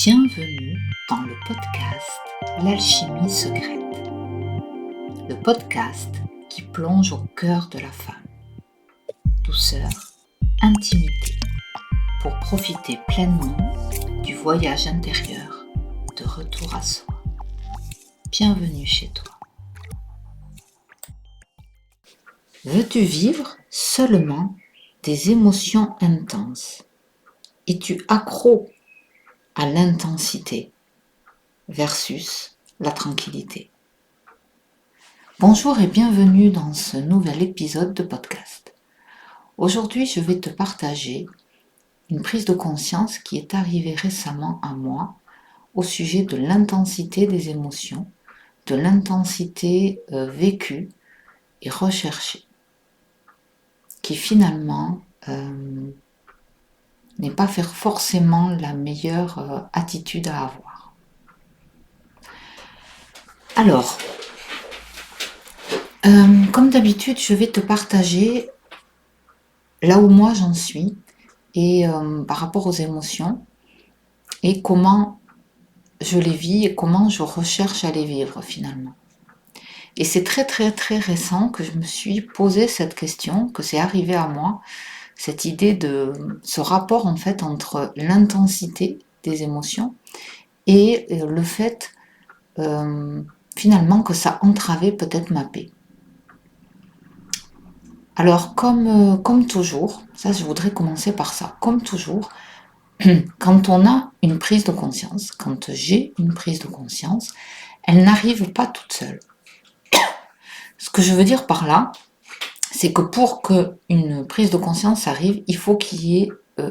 Bienvenue dans le podcast L'alchimie secrète, le podcast qui plonge au cœur de la femme. Douceur, intimité, pour profiter pleinement du voyage intérieur de retour à soi. Bienvenue chez toi. Veux-tu vivre seulement des émotions intenses? Es-tu accro à l'intensité versus la tranquillité? Bonjour et bienvenue dans ce nouvel épisode de podcast. Aujourd'hui, je vais te partager une prise de conscience qui est arrivée récemment à moi au sujet de l'intensité des émotions, de l'intensité vécue et recherchée, qui finalement n'est pas forcément la meilleure attitude à avoir. Alors, comme d'habitude, je vais te partager là où moi j'en suis et par rapport aux émotions et comment je les vis et comment je recherche à les vivre finalement. Et c'est très récent que je me suis posé cette question, que c'est arrivé à moi, cette idée de ce rapport en fait entre l'intensité des émotions et le fait finalement que ça entravait peut-être ma paix. Alors comme toujours, ça je voudrais commencer par ça, comme toujours, quand on a une prise de conscience, quand j'ai une prise de conscience, elle n'arrive pas toute seule. Ce que je veux dire par là, c'est que pour qu'une prise de conscience arrive, il faut qu'il y ait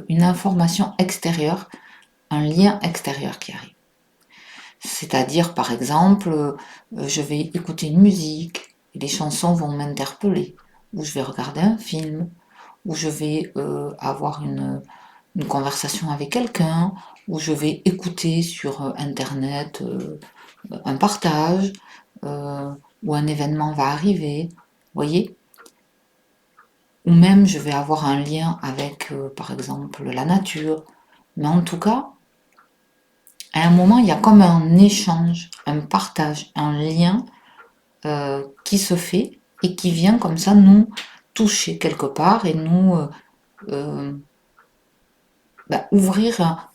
une information extérieure, un lien extérieur qui arrive. C'est-à-dire, par exemple, je vais écouter une musique, et les chansons vont m'interpeller, ou je vais regarder un film, ou je vais avoir une conversation avec quelqu'un, ou je vais écouter sur Internet un partage, ou un événement va arriver, vous voyez ? Ou même je vais avoir un lien avec, par exemple, la nature. Mais en tout cas, à un moment, il y a comme un échange, un partage, un lien qui se fait et qui vient comme ça nous toucher quelque part et nous ouvrir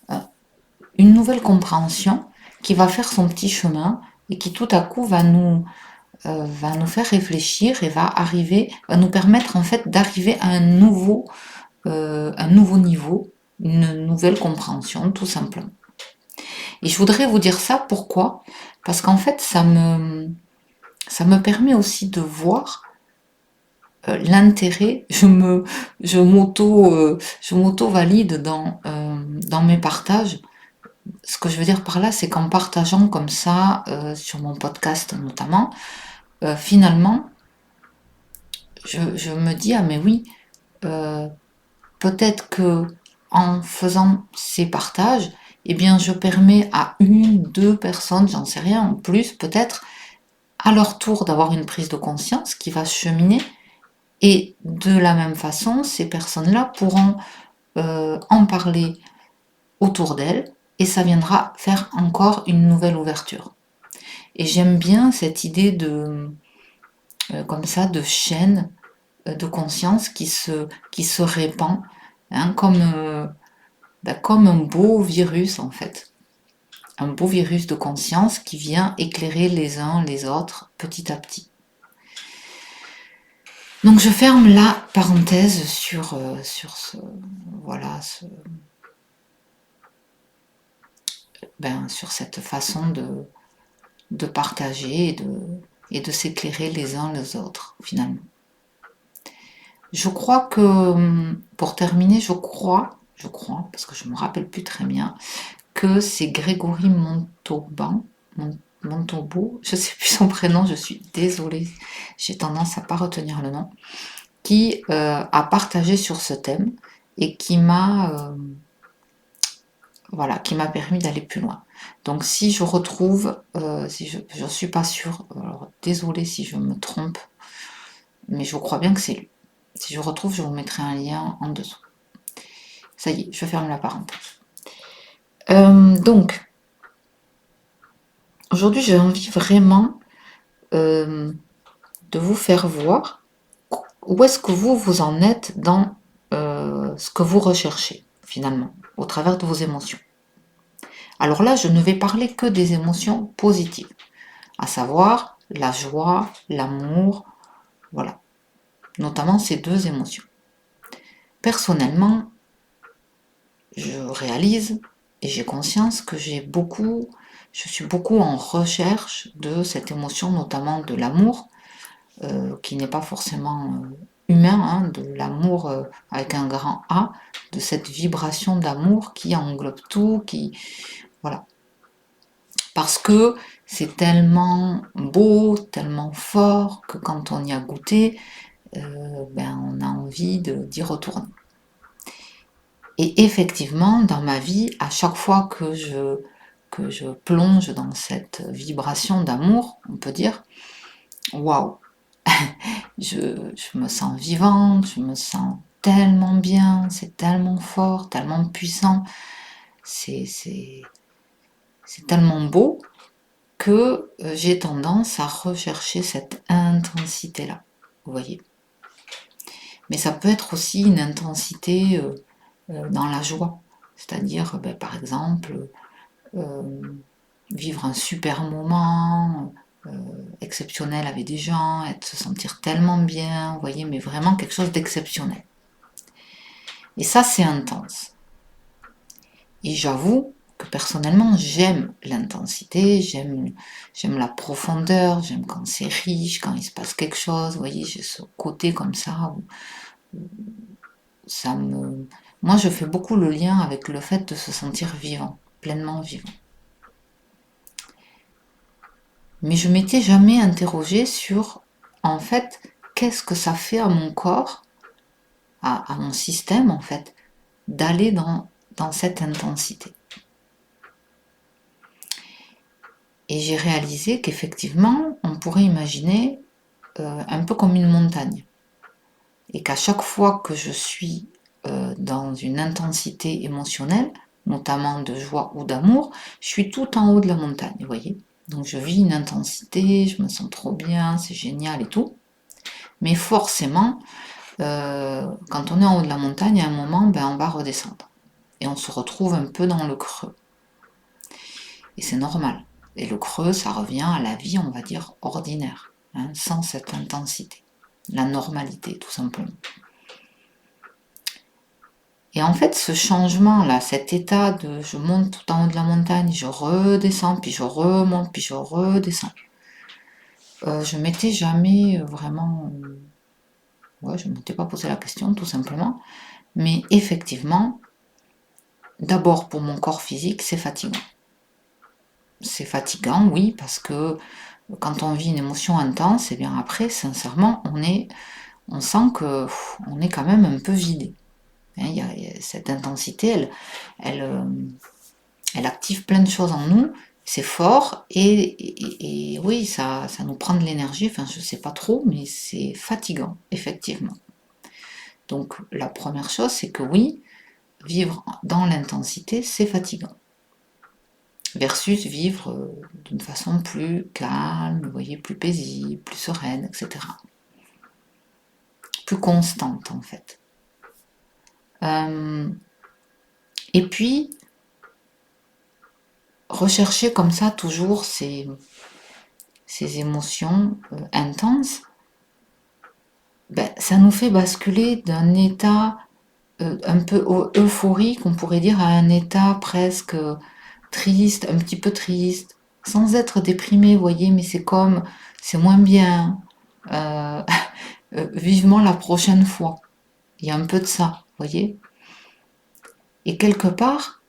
une nouvelle compréhension qui va faire son petit chemin et qui tout à coup va nous faire réfléchir et va nous permettre en fait d'arriver à un nouveau niveau, une nouvelle compréhension tout simplement. Et je voudrais vous dire ça, pourquoi ? Parce qu'en fait ça me permet aussi de voir l'intérêt, je m'auto-valide dans mes partages. Ce que je veux dire par là, c'est qu'en partageant comme ça, sur mon podcast notamment, finalement, je me dis, ah mais oui, peut-être que en faisant ces partages, eh bien je permets à 1-2 personnes, j'en sais rien, en plus peut-être, à leur tour d'avoir une prise de conscience qui va cheminer. Et de la même façon, ces personnes-là pourront en parler autour d'elles et ça viendra faire encore une nouvelle ouverture. Et j'aime bien cette idée comme ça, de chaîne de conscience qui se répand, hein, comme un beau virus en fait. Un beau virus de conscience qui vient éclairer les uns les autres petit à petit. Donc je ferme la parenthèse sur cette façon de partager et de s'éclairer les uns les autres finalement. Je crois que, pour terminer, je crois, parce que je me rappelle plus très bien, que c'est Grégory Montauban, je sais plus son prénom, je suis désolée, j'ai tendance à pas retenir le nom, qui a partagé sur ce thème et qui m'a permis d'aller plus loin. Donc si je retrouve, si je suis pas sûre, alors désolée si je me trompe, mais je crois bien que c'est lui. Si je retrouve, je vous mettrai un lien en dessous. Ça y est, je ferme la parenthèse. Donc, aujourd'hui, j'ai envie vraiment de vous faire voir où est-ce que vous en êtes dans ce que vous recherchez, finalement, au travers de vos émotions. Alors là, je ne vais parler que des émotions positives, à savoir la joie, l'amour, voilà, notamment ces deux émotions. Personnellement, je réalise et j'ai conscience que je suis beaucoup en recherche de cette émotion, notamment de l'amour, qui n'est pas forcément humain, hein, de l'amour avec un grand A, de cette vibration d'amour qui englobe tout, voilà. Parce que c'est tellement beau, tellement fort, que quand on y a goûté, on a envie d'y retourner. Et effectivement, dans ma vie, à chaque fois que je plonge dans cette vibration d'amour, on peut dire, waouh, je me sens vivante, je me sens tellement bien, c'est tellement fort, tellement puissant, c'est tellement beau que j'ai tendance à rechercher cette intensité-là, vous voyez. Mais ça peut être aussi une intensité dans la joie, c'est-à-dire, par exemple, vivre un super moment exceptionnel avec des gens, se sentir tellement bien, vous voyez, mais vraiment quelque chose d'exceptionnel. Et ça, c'est intense. Et j'avoue que personnellement, j'aime l'intensité, j'aime la profondeur, j'aime quand c'est riche, quand il se passe quelque chose, vous voyez, j'ai ce côté comme ça où ça me... Moi, je fais beaucoup le lien avec le fait de se sentir vivant, pleinement vivant. Mais je m'étais jamais interrogée sur, en fait, qu'est-ce que ça fait à mon corps, à mon système, en fait, d'aller dans cette intensité. Et j'ai réalisé qu'effectivement, on pourrait imaginer un peu comme une montagne. Et qu'à chaque fois que je suis dans une intensité émotionnelle, notamment de joie ou d'amour, je suis tout en haut de la montagne, vous voyez. Donc je vis une intensité, je me sens trop bien, c'est génial et tout. Mais forcément, quand on est en haut de la montagne, à un moment, on va redescendre. Et on se retrouve un peu dans le creux. Et c'est normal. Et le creux, ça revient à la vie, on va dire, ordinaire, hein, sans cette intensité. La normalité, tout simplement. Et en fait, ce changement-là, cet état de je monte tout en haut de la montagne, je redescends, puis je remonte, puis je redescends. Je m'étais jamais vraiment... je ne m'étais pas posé la question, tout simplement. Mais effectivement, d'abord pour mon corps physique, c'est fatigant. C'est fatigant, oui, parce que quand on vit une émotion intense, et bien après, sincèrement, on sent que on est quand même un peu vidé. Il y a cette intensité, elle active plein de choses en nous, c'est fort, et oui, ça nous prend de l'énergie, enfin je sais pas trop, mais c'est fatigant, effectivement. Donc la première chose, c'est que oui, vivre dans l'intensité, c'est fatigant. Versus vivre d'une façon plus calme, vous voyez, plus paisible, plus sereine, etc. Plus constante, en fait. Et puis, rechercher comme ça toujours ces émotions intenses, ça nous fait basculer d'un état un peu euphorique, on pourrait dire, à un état presque triste, un petit peu triste, sans être déprimé, vous voyez, mais c'est moins bien, vivement la prochaine fois. Il y a un peu de ça, vous voyez. Et quelque part,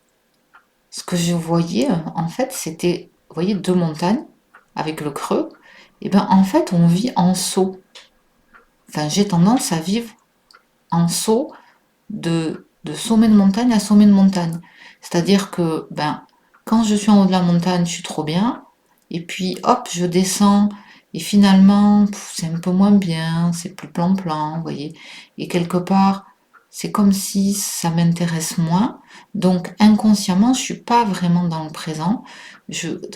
ce que je voyais, en fait, c'était, vous voyez, deux montagnes avec le creux. Et bien, en fait, on vit en saut. Enfin, j'ai tendance à vivre en saut de sommet de montagne à sommet de montagne. C'est-à-dire que, quand je suis en haut de la montagne, je suis trop bien. Et puis, hop, je descends. Et finalement, c'est un peu moins bien. C'est plus plan-plan, vous voyez. Et quelque part, c'est comme si ça m'intéresse moins. Donc inconsciemment, je suis pas vraiment dans le présent.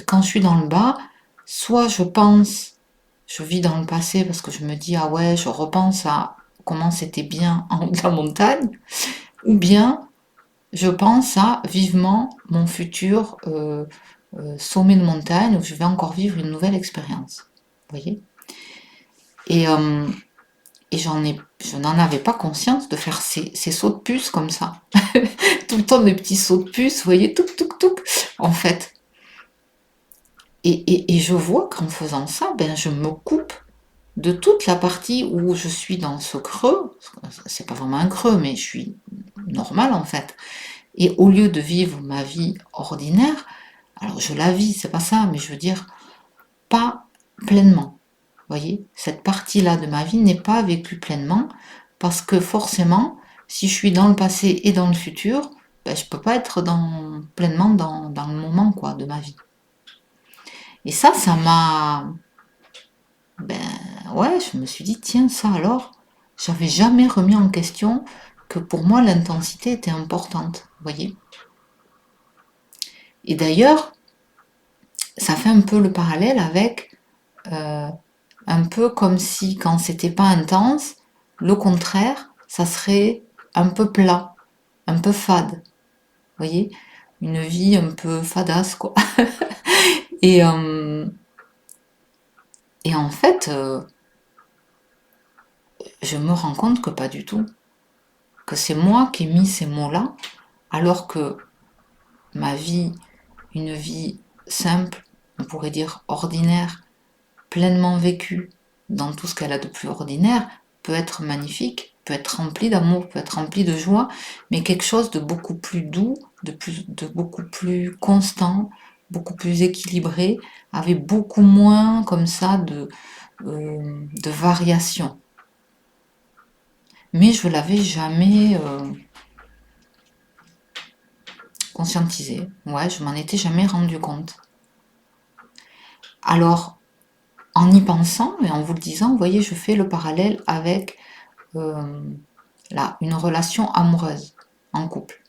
Quand je suis dans le bas, soit je pense, je vis dans le passé parce que je me dis ah ouais, je repense à comment c'était bien en haut de la montagne, ou bien je pense à vivement mon futur sommet de montagne où je vais encore vivre une nouvelle expérience. Vous voyez? Et, euh, et je n'en avais pas conscience de faire ces sauts de puce comme ça. Tout le temps des petits sauts de puce, vous voyez, touc, touc, touc, en fait. Et je vois qu'en faisant ça, ben, je me coupe de toute la partie où je suis dans ce creux. C'est pas vraiment un creux, mais je suis normale en fait. Et au lieu de vivre ma vie ordinaire, alors je la vis, c'est pas ça, mais je veux dire, pas pleinement. Vous voyez, cette partie-là de ma vie n'est pas vécue pleinement parce que forcément, si je suis dans le passé et dans le futur, ben, je peux pas être pleinement dans le moment quoi, de ma vie. Et ça m'a... Ben ouais, je me suis dit, tiens, ça alors, j'avais jamais remis en question que pour moi l'intensité était importante, vous voyez. Et d'ailleurs, ça fait un peu le parallèle avec euh, un peu comme si quand c'était pas intense, le contraire, ça serait un peu plat, un peu fade. Vous voyez, une vie un peu fadasse quoi. Et, euh, et en fait, je me rends compte que pas du tout. Que c'est moi qui ai mis ces mots-là, alors que ma vie, une vie simple, on pourrait dire ordinaire, pleinement vécue dans tout ce qu'elle a de plus ordinaire, peut être magnifique, peut être remplie d'amour, peut être remplie de joie, mais quelque chose de beaucoup plus doux, de beaucoup plus constant, beaucoup plus équilibré, avec beaucoup moins comme ça de variations. Mais je l'avais jamais conscientisé. Ouais, je m'en étais jamais rendu compte. Alors, en y pensant et en vous le disant, vous voyez, je fais le parallèle avec une relation amoureuse en couple.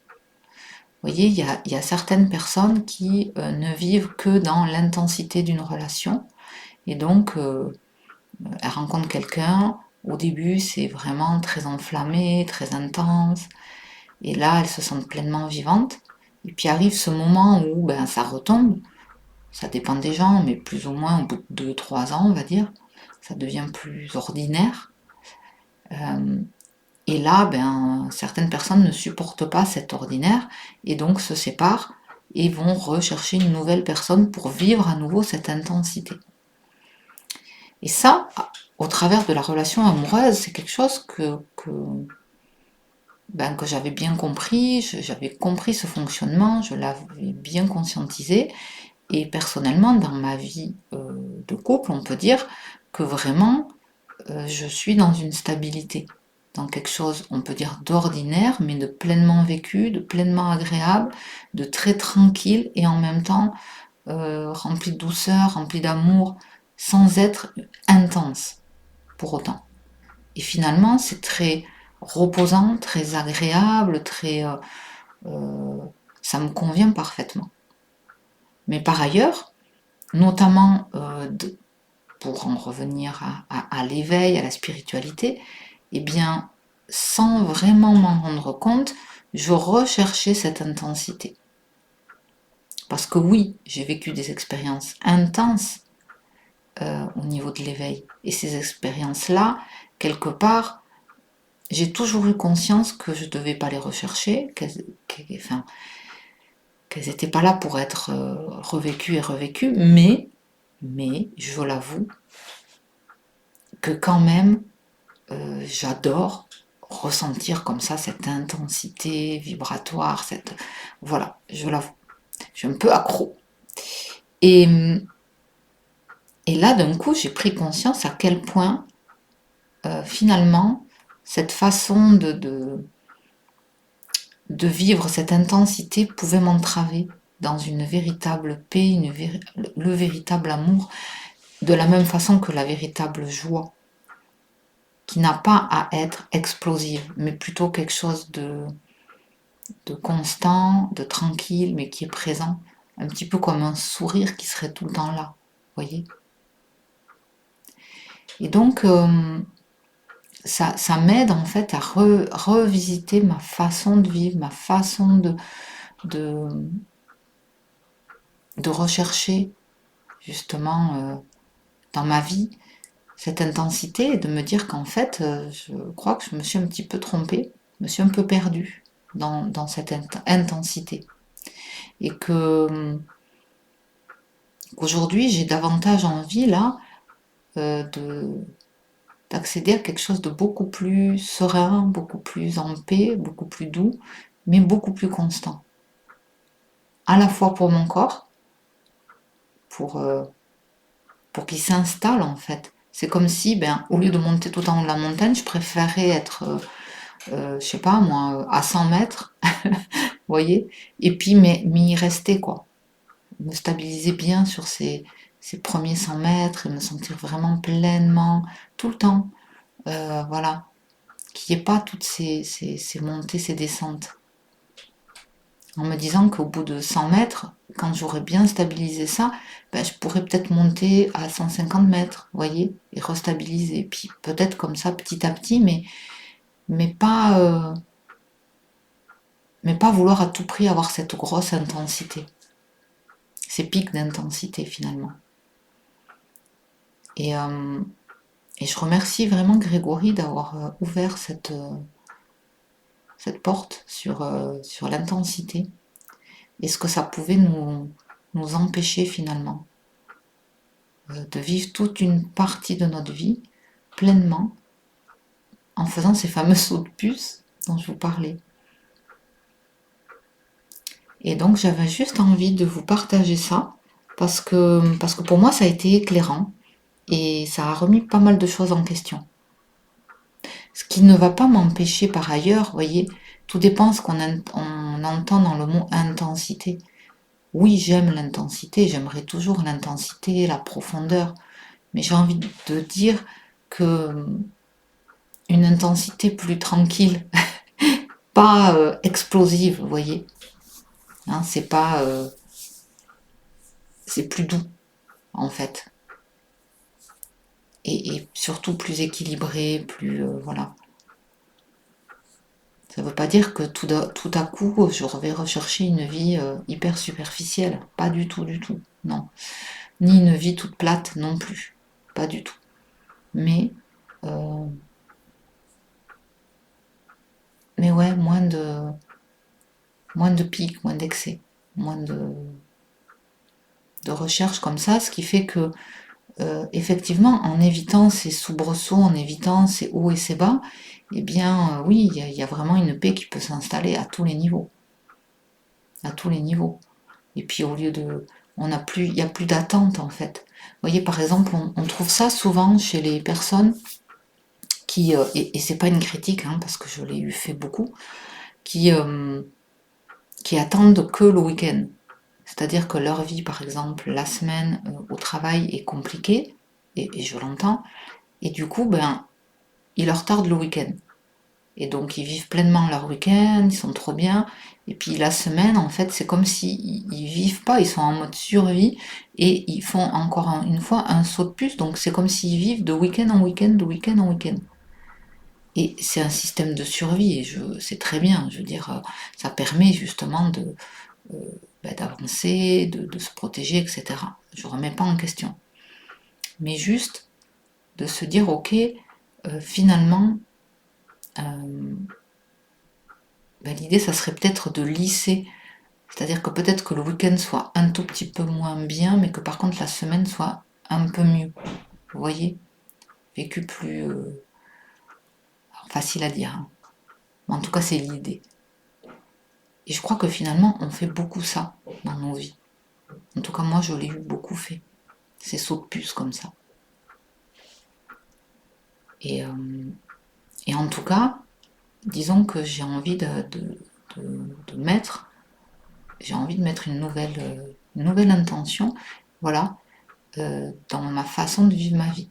Vous voyez, il y a certaines personnes qui ne vivent que dans l'intensité d'une relation. Et donc, elles rencontrent quelqu'un. Au début, c'est vraiment très enflammé, très intense. Et là, elles se sentent pleinement vivantes. Et puis arrive ce moment où ben, ça retombe. Ça dépend des gens, mais plus ou moins au bout de 2-3 ans, on va dire, ça devient plus ordinaire. Euh, et là, ben, certaines personnes ne supportent pas cet ordinaire et donc se séparent et vont rechercher une nouvelle personne pour vivre à nouveau cette intensité. Et ça, au travers de la relation amoureuse, c'est quelque chose que j'avais bien compris, j'avais compris ce fonctionnement, je l'avais bien conscientisé. Et personnellement, dans ma vie de couple, on peut dire que vraiment, je suis dans une stabilité, dans quelque chose, on peut dire d'ordinaire, mais de pleinement vécu, de pleinement agréable, de très tranquille et en même temps rempli de douceur, rempli d'amour, sans être intense pour autant. Et finalement, c'est très reposant, très agréable, ça me convient parfaitement. Mais par ailleurs, notamment pour en revenir à l'éveil, à la spiritualité, eh bien, sans vraiment m'en rendre compte, je recherchais cette intensité. Parce que oui, j'ai vécu des expériences intenses au niveau de l'éveil. Et ces expériences-là, quelque part, j'ai toujours eu conscience que je ne devais pas les rechercher, qu'elles n'étaient pas là pour être revécues et revécues, mais je l'avoue, que quand même, j'adore ressentir comme ça cette intensité vibratoire, voilà, je l'avoue, je suis un peu accro. Et, et là, d'un coup, j'ai pris conscience à quel point, finalement, cette façon de vivre cette intensité pouvait m'entraver dans une véritable paix, le véritable amour, de la même façon que la véritable joie. qui n'a pas à être explosive, mais plutôt quelque chose de constant, de tranquille, mais qui est présent, un petit peu comme un sourire qui serait tout le temps là, vous voyez. Et donc, ça m'aide en fait à revisiter ma façon de vivre, ma façon de, de rechercher justement dans ma vie cette intensité et de me dire qu'en fait, je crois que je me suis un petit peu trompée, je me suis un peu perdue dans cette intensité. Et qu'aujourd'hui, j'ai davantage envie, là, d'accéder à quelque chose de beaucoup plus serein, beaucoup plus en paix, beaucoup plus doux, mais beaucoup plus constant. À la fois pour mon corps, pour, euh, pour qu'il s'installe en fait. C'est comme si, ben, au lieu de monter tout en haut de la montagne, je préférais être, je sais pas moi, à 100 mètres, vous voyez, et puis mais y rester quoi. Me stabiliser bien sur ces premiers 100 mètres et me sentir vraiment pleinement tout le temps. Voilà, qu'il n'y ait pas toutes ces montées, ces descentes. En me disant qu'au bout de 100 mètres, quand j'aurais bien stabilisé ça, ben, je pourrais peut-être monter à 150 mètres, vous voyez, et restabiliser. Puis peut-être comme ça, petit à petit, mais pas, euh, mais pas vouloir à tout prix avoir cette grosse intensité, ces pics d'intensité finalement. Et, euh, et je remercie vraiment Grégory d'avoir ouvert cette porte sur l'intensité et ce que ça pouvait nous empêcher finalement de vivre toute une partie de notre vie pleinement en faisant ces fameux sauts de puce dont je vous parlais. Et donc j'avais juste envie de vous partager ça parce que pour moi ça a été éclairant et ça a remis pas mal de choses en question. Ce qui ne va pas m'empêcher par ailleurs, vous voyez, tout dépend ce on entend dans le mot intensité. Oui, j'aime l'intensité, j'aimerais toujours l'intensité, la profondeur, mais j'ai envie de dire que une intensité plus tranquille, pas explosive, vous voyez. Hein, c'est pas, c'est plus doux en fait, et surtout plus équilibré, plus voilà. Ça veut pas dire que tout à coup je vais rechercher une vie hyper superficielle, pas du tout, du tout, non. Ni une vie toute plate non plus, pas du tout. Mais euh, mais ouais, moins de pics, moins d'excès, moins de recherche comme ça, ce qui fait que effectivement, en évitant ces soubresauts, en évitant ces hauts et ces bas, eh bien, oui, il y a vraiment une paix qui peut s'installer à tous les niveaux, à tous les niveaux. Et puis au lieu de, il y a plus d'attente en fait. Vous voyez, par exemple, on trouve ça souvent chez les personnes qui, et c'est pas une critique, hein, parce que je l'ai eu fait beaucoup, qui, euh, qui attendent que le week-end. C'est-à-dire que leur vie, par exemple, la semaine au travail est compliquée, et je l'entends, et du coup, ben, ils leur tardent le week-end. Et donc ils vivent pleinement leur week-end, ils sont trop bien. Et puis la semaine, en fait, c'est comme s'ils ils vivent pas, ils sont en mode survie et ils font encore une fois un saut de puce. Donc c'est comme s'ils vivent de week-end en week-end, de week-end en week-end. Et c'est un système de survie et c'est très bien. Je veux dire, ça permet justement d'avancer, de se protéger, etc. Je ne remets pas en question. Mais juste de se dire, ok, finalement, euh, ben, l'idée, ça serait peut-être de lisser. C'est-à-dire que peut-être que le week-end soit un tout petit peu moins bien, mais que par contre la semaine soit un peu mieux. Vous voyez, vécu plus facile à dire, hein. En tout cas, c'est l'idée. Et je crois que finalement, on fait beaucoup ça dans nos vies. En tout cas, moi, je l'ai eu beaucoup fait. Ces sauts de puce comme ça. Et, euh, et en tout cas, disons que j'ai envie de mettre, j'ai envie de mettre une nouvelle intention, voilà, dans ma façon de vivre ma vie.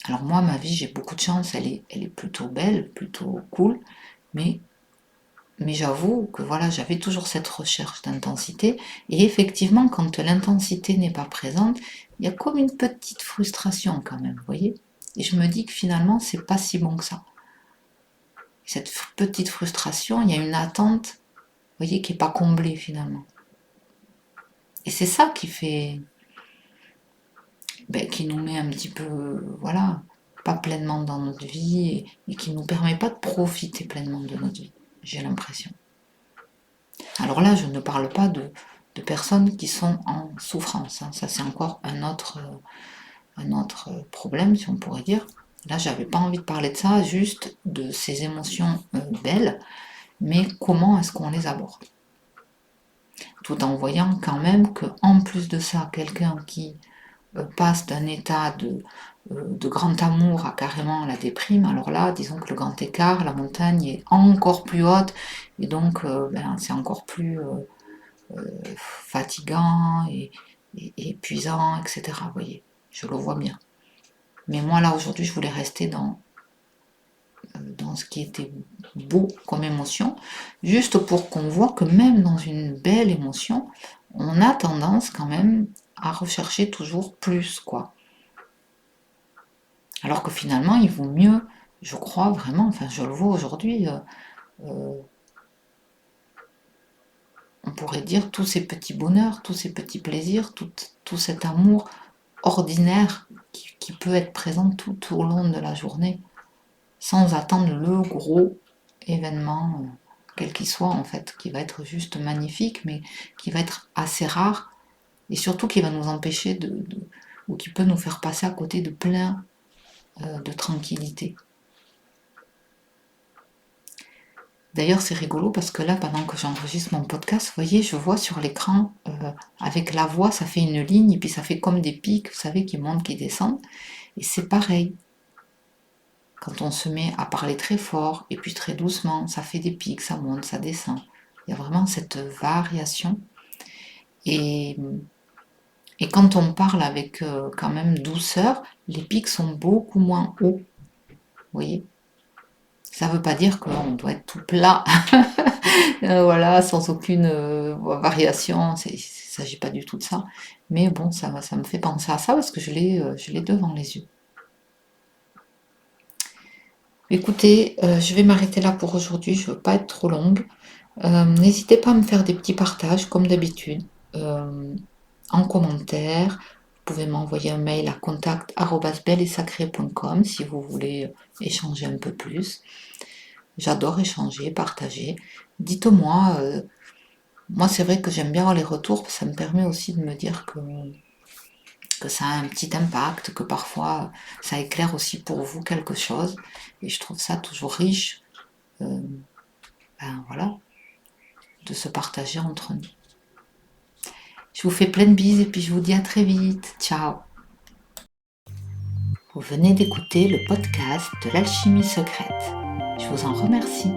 Alors moi, ma vie, j'ai beaucoup de chance, elle est plutôt belle, plutôt cool, mais j'avoue que voilà, j'avais toujours cette recherche d'intensité. Et effectivement, quand l'intensité n'est pas présente, il y a comme une petite frustration quand même, vous voyez. Et je me dis que finalement, c'est pas si bon que ça. Cette petite frustration, il y a une attente, vous voyez, qui n'est pas comblée finalement. Et c'est ça qui fait, qui nous met un petit peu, voilà, pas pleinement dans notre vie et qui ne nous permet pas de profiter pleinement de notre vie, j'ai l'impression. Alors là, je ne parle pas de personnes qui sont en souffrance, hein. Ça c'est encore un autre problème, si on pourrait dire. Là, j'avais pas envie de parler de ça, juste de ces émotions belles, mais comment est-ce qu'on les aborde? Tout en voyant quand même que, en plus de ça, quelqu'un qui passe d'un état de grand amour à carrément la déprime, alors là, disons que le grand écart, la montagne est encore plus haute, et donc c'est encore plus fatigant et épuisant, etc. Vous voyez, je le vois bien. Mais moi, là, aujourd'hui, je voulais rester dans ce qui était beau comme émotion, juste pour qu'on voit que même dans une belle émotion, on a tendance quand même à rechercher toujours plus, quoi. Alors que finalement, il vaut mieux, je crois vraiment, enfin je le vois aujourd'hui, on pourrait dire tous ces petits bonheurs, tous ces petits plaisirs, tout cet amour ordinaire qui peut être présent tout au long de la journée, sans attendre le gros événement, quel qu'il soit en fait, qui va être juste magnifique, mais qui va être assez rare, et surtout qui va nous empêcher ou qui peut nous faire passer à côté de plein de tranquillité. D'ailleurs, c'est rigolo parce que là, pendant que j'enregistre mon podcast, vous voyez, je vois sur l'écran, avec la voix, ça fait une ligne et puis ça fait comme des pics, vous savez, qui montent, qui descendent. Et c'est pareil. Quand on se met à parler très fort et puis très doucement, ça fait des pics, ça monte, ça descend. Il y a vraiment cette variation. Et, et quand on parle avec quand même douceur, les pics sont beaucoup moins hauts. Vous voyez? Ça ne veut pas dire qu'on doit être tout plat, voilà, sans aucune variation. Il ne s'agit pas du tout de ça. Mais bon, ça me fait penser à ça parce que je l'ai devant les yeux. Écoutez, je vais m'arrêter là pour aujourd'hui. Je ne veux pas être trop longue. N'hésitez pas à me faire des petits partages, comme d'habitude, en commentaire. Vous pouvez m'envoyer un mail à contact@belleetsacrée.com si vous voulez échanger un peu plus. J'adore échanger, partager. Dites-moi, moi c'est vrai que j'aime bien avoir les retours, ça me permet aussi de me dire que ça a un petit impact, que parfois ça éclaire aussi pour vous quelque chose. Et je trouve ça toujours riche, voilà, de se partager entre nous. Je vous fais plein de bises et puis je vous dis à très vite. Ciao. Vous venez d'écouter le podcast de l'alchimie secrète. Je vous en remercie.